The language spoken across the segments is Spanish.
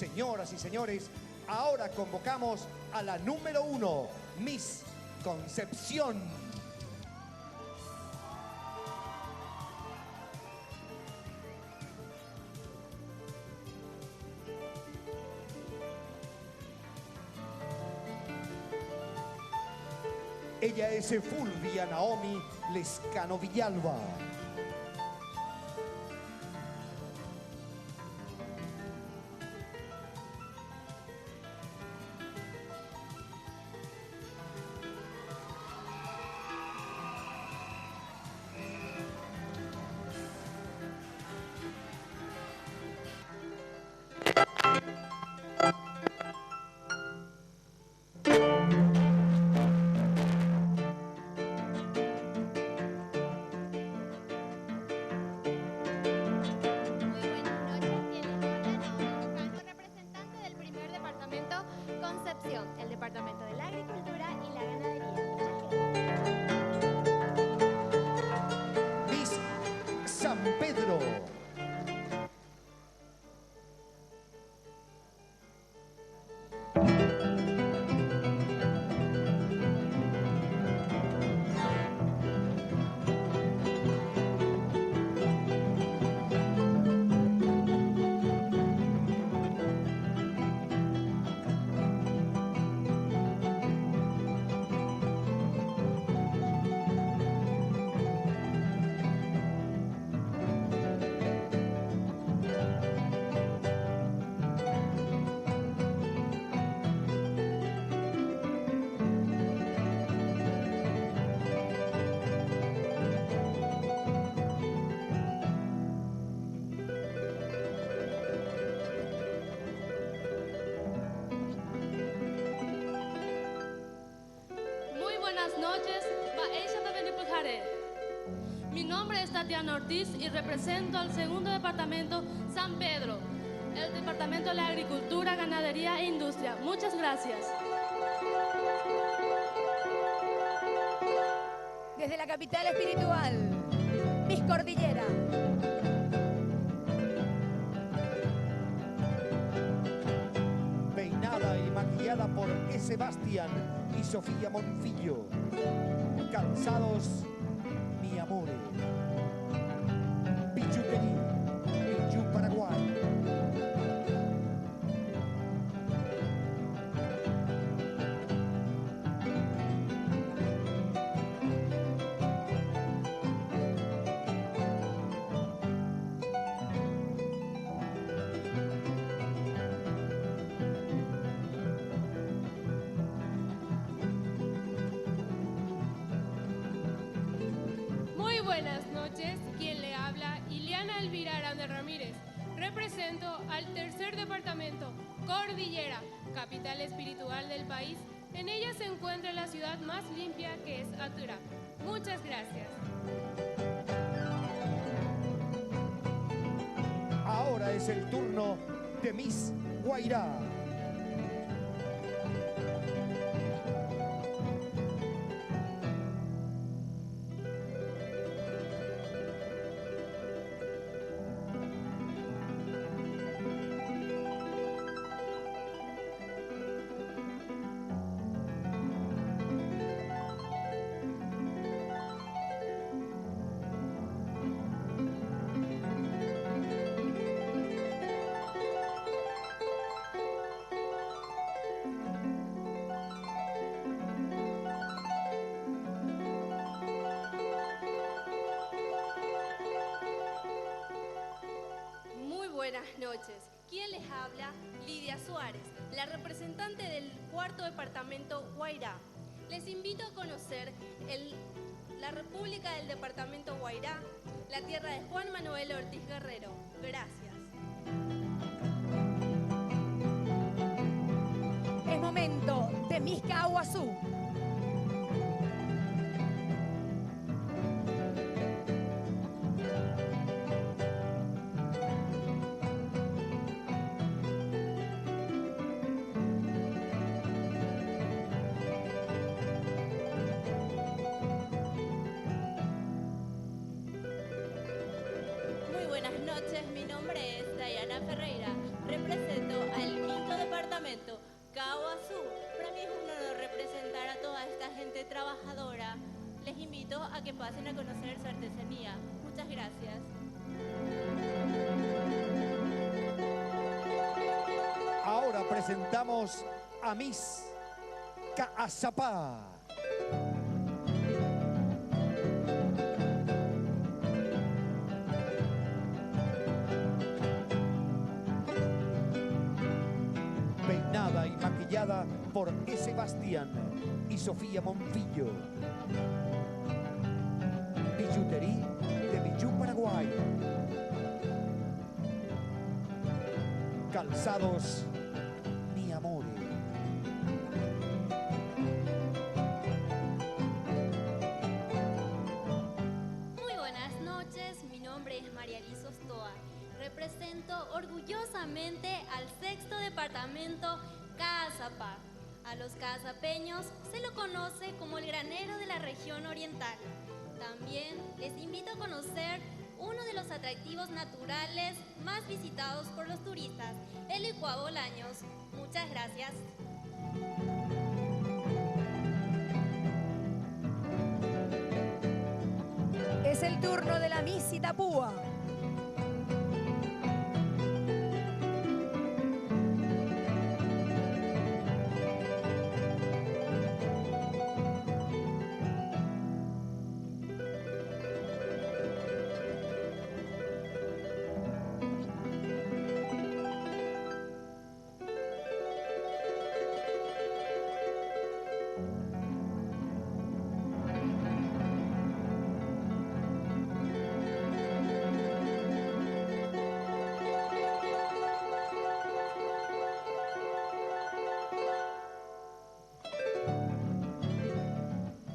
Señoras y señores, ahora convocamos a la número 1, Miss Concepción. Ella es Fulvia Naomi Lescano Villalba. El Departamento de la Agricultura y la Ganadería. Miss San Pedro. Buenas noches, mi nombre es Tatiana Ortiz y represento al segundo departamento San Pedro, el Departamento de la Agricultura, Ganadería e Industria. Muchas gracias. Desde la capital espiritual, Miss Cordillera. Peinada y maquillada por S. Bastian y Sofía Monfillo. Calzados, mi amore. Bijutería, Biju Paraguay. Buenas noches, quien le habla, Iliana Elvira Aranda Ramírez. Represento al tercer departamento, Cordillera, capital espiritual del país. En ella se encuentra la ciudad más limpia, que es Atura. Muchas gracias. Ahora es el turno de Miss Guairá. Buenas noches. ¿Quién les habla? Lidia Suárez, la representante del cuarto departamento Guairá. Les invito a conocer la República del Departamento Guairá, la tierra de Juan Manuel Ortiz Guerrero. Gracias. Es momento de Miss Caguazú. Buenas noches, mi nombre es Dayana Ferreira, represento al trabajadora. Les invito a que pasen a conocer su artesanía. Muchas gracias. Ahora presentamos a Miss Caazapá. Peinada y maquillada por S. Bastián y Sofía Monfillo. Billutería de Bijou Paraguay. Calzados Mi Amore. Muy buenas noches, mi nombre es María Liz Ostoa. Represento orgullosamente al 6º departamento Caazapá. A los cazapeños se lo conoce como el granero de la región oriental. También les invito a conocer uno de los atractivos naturales más visitados por los turistas, el licuado Bolaños. Muchas gracias. Es el turno de la Miss Itapúa.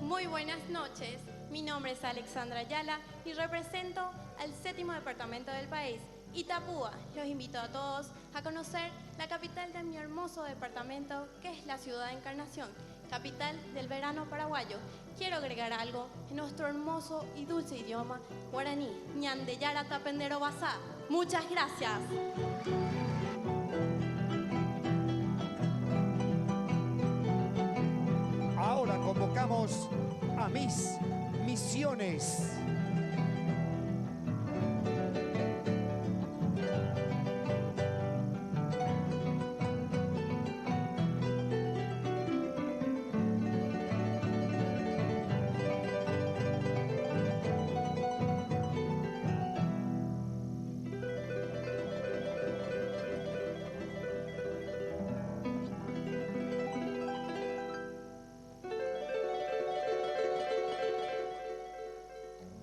Muy buenas noches, mi nombre es Alexandra Ayala y represento al 7º departamento del país, Itapúa. Los invito a todos a conocer la capital de mi hermoso departamento, que es la ciudad de Encarnación, capital del verano paraguayo. Quiero agregar algo en nuestro hermoso y dulce idioma guaraní, Ñandeyara Tapendero Basá. Muchas gracias. Ahora convocamos a Miss Misiones.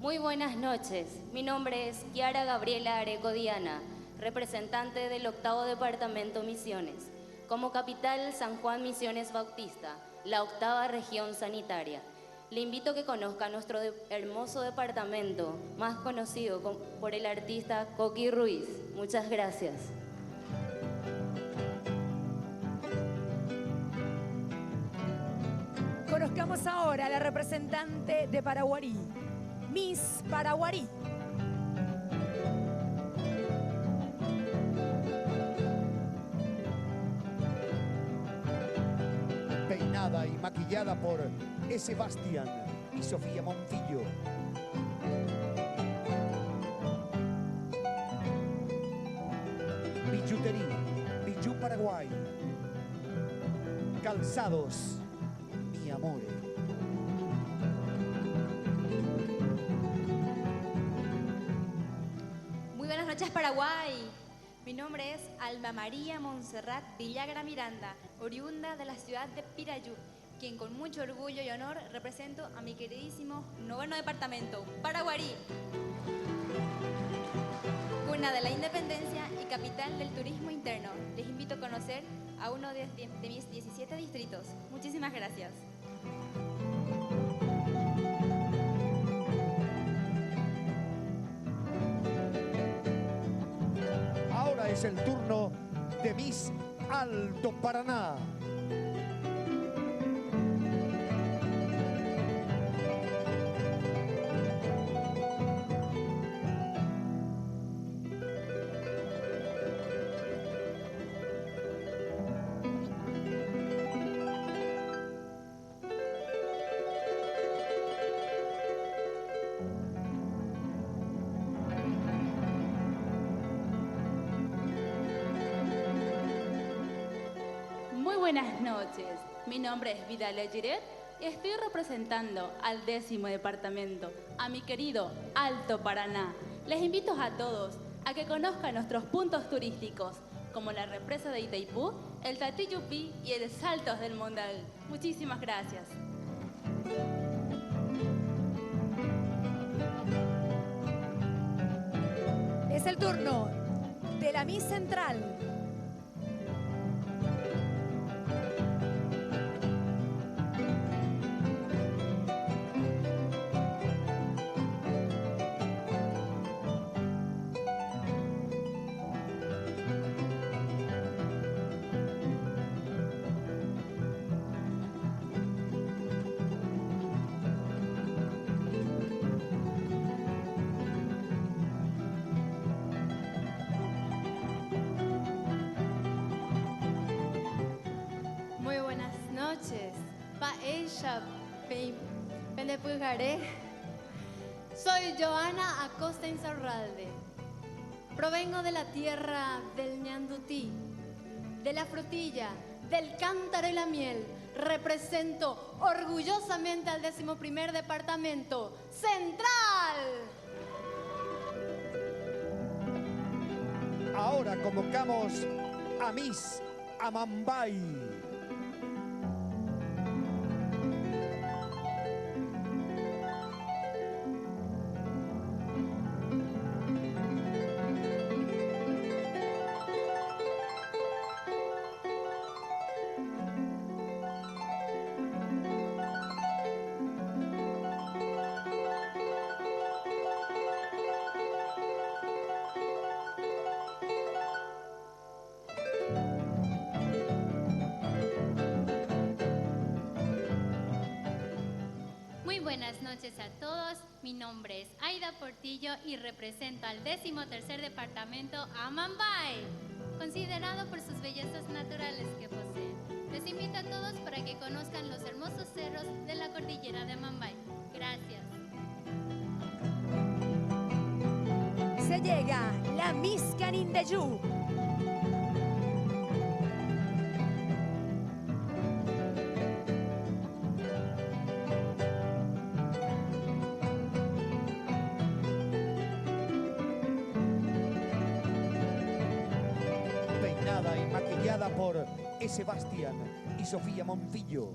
Muy buenas noches, mi nombre es Kiara Gabriela Areco Diana, representante del 8º Departamento Misiones. Como capital, San Juan Misiones Bautista, la 8ª región sanitaria. Le invito a que conozca nuestro hermoso departamento, más conocido por el artista Coqui Ruiz. Muchas gracias. Conozcamos ahora a la representante de Paraguarí, Miss Paraguarí. Peinada y maquillada por S. Bastián y Sofía Monfillo. Billutería, Bijou Paraguay. Calzados Mi Amore. Muy buenas noches, Paraguay. Mi nombre es Alma María Montserrat Villagra Miranda, oriunda de la ciudad de Pirayú, quien con mucho orgullo y honor represento a mi queridísimo 9º departamento, Paraguarí. Cuna de la independencia y capital del turismo interno. Les invito a conocer a uno de mis 17 distritos. Muchísimas gracias. Ahora es el turno de Miss Alto Paraná. buenas noches. Mi nombre es Vidal Giret y estoy representando al 10º departamento, a mi querido Alto Paraná. Les invito a todos a que conozcan nuestros puntos turísticos, como la represa de Itaipú, el Tatiyupí y el Saltos del Mondal. Muchísimas gracias. Es el turno de la Miss Central. Muy buenas noches. Paella Pendepujaré. Soy Joana Acosta Insaurralde. Provengo de la tierra del ñandutí, de la frutilla, del cántaro y la miel. Represento orgullosamente al 11º Departamento Central. Ahora convocamos a Miss Amambay. Muy buenas noches a todos. Mi nombre es Aida Portillo y represento al 13º Departamento Amambay, considerado por sus bellezas naturales que posee. Les invito a todos para que conozcan los hermosos cerros de la cordillera de Amambay. Gracias. Se llega la Miss Canindeyú. Peinada y maquillada por Sebastián y Sofía Moncillo.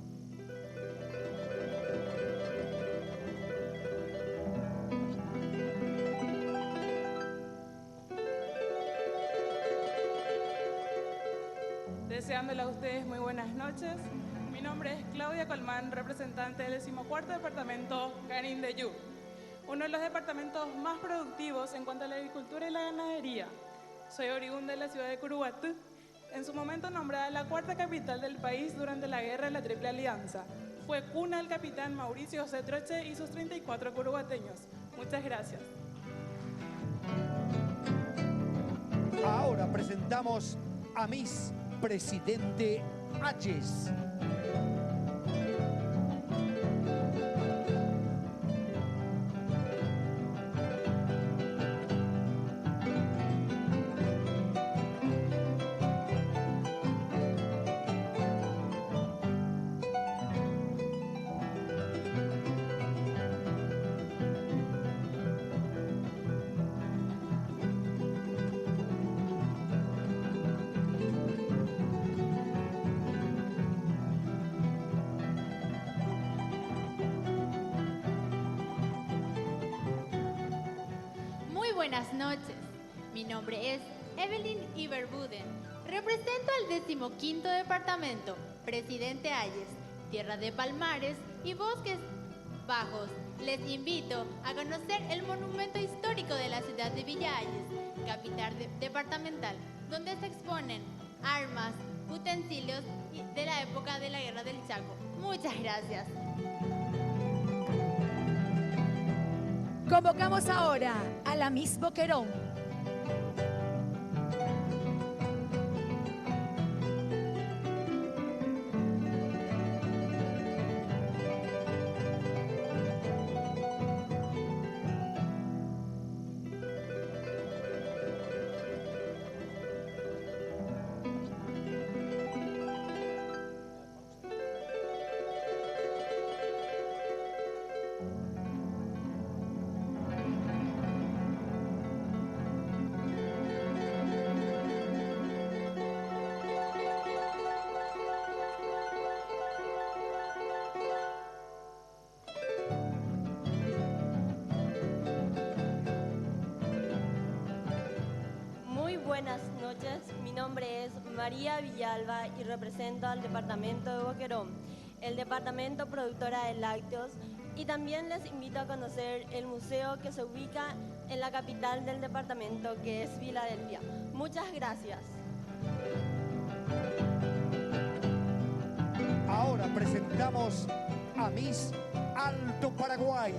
Deseándole a ustedes muy buenas noches. Mi nombre es Claudia Colmán, representante del 14º Departamento Canindeyú, uno de los departamentos más productivos en cuanto a la agricultura y la ganadería. Soy oriunda de la ciudad de Curuguatú, en su momento nombrada la 4ª capital del país durante la Guerra de la Triple Alianza. Fue cuna del capitán Mauricio José Troche y sus 34 curuguateños. Muchas gracias. Ahora presentamos a Miss Presidente Ayes. Muy buenas noches. Mi nombre es Evelyn Iberbuden. Represento al 15º Departamento, Presidente Ayes, tierra de palmares y bosques bajos. Les invito a conocer el monumento histórico de la ciudad de Villa Ayes, capital departamental, donde se exponen armas, utensilios de la época de la Guerra del Chaco. Muchas gracias. Convocamos ahora a la Miss Boquerón. María Villalba y represento al departamento de Boquerón, el departamento productora de lácteos, y también les invito a conocer el museo que se ubica en la capital del departamento, que es Filadelfia. Muchas gracias. Ahora presentamos a Miss Alto Paraguay.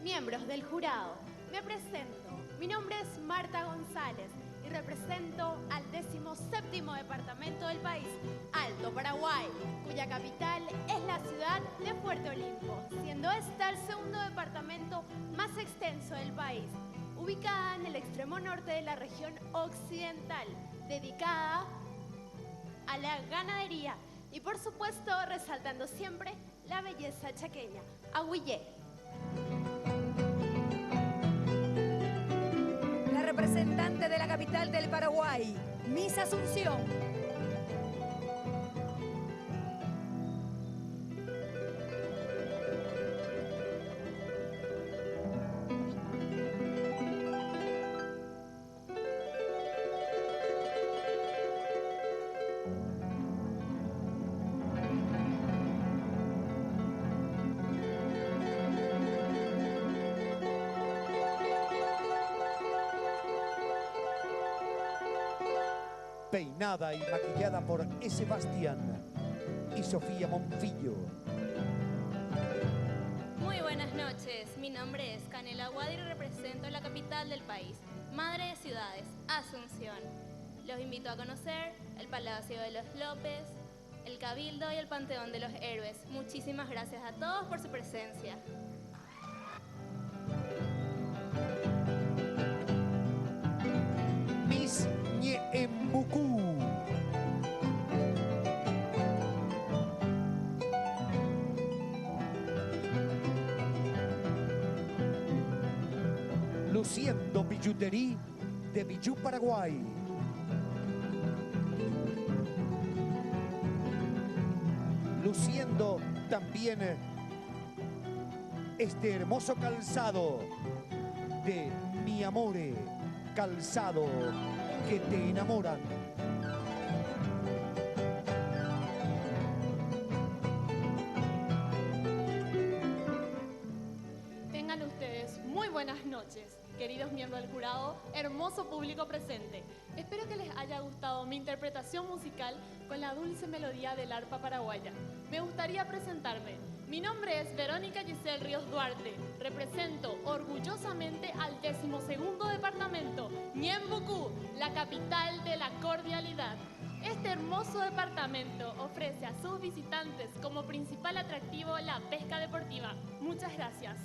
Miembros del jurado, me presento. Mi nombre es Marta González y represento al 17º departamento del país, Alto Paraguay, cuya capital es la ciudad de Puerto Olimpo, siendo esta el segundo departamento más extenso del país, ubicada en el extremo norte de la región occidental, dedicada a la ganadería y por supuesto resaltando siempre la belleza chaqueña, Agüillé. La representante de la capital del Paraguay, Miss Asunción. Peinada y maquillada por Sebastián y Sofía Monfillo. Muy buenas noches, mi nombre es Canela Aguad y represento la capital del país, madre de ciudades, Asunción. Los invito a conocer el Palacio de los López, el Cabildo y el Panteón de los Héroes. Muchísimas gracias a todos por su presencia. Miss Ñeembucú. Luciendo billutería de Villú, Paraguay. Luciendo también este hermoso calzado de Mi Amore, calzado que te enamoran. Tengan ustedes muy buenas noches, queridos miembros del jurado, hermoso público presente. Espero que les haya gustado mi interpretación musical con la dulce melodía del arpa paraguaya. Me gustaría presentarme. Mi nombre es Verónica Giselle Ríos Duarte. Represento orgullosamente al 12º departamento, Ñeembucú, la capital de la cordialidad. Este hermoso departamento ofrece a sus visitantes como principal atractivo la pesca deportiva. Muchas gracias.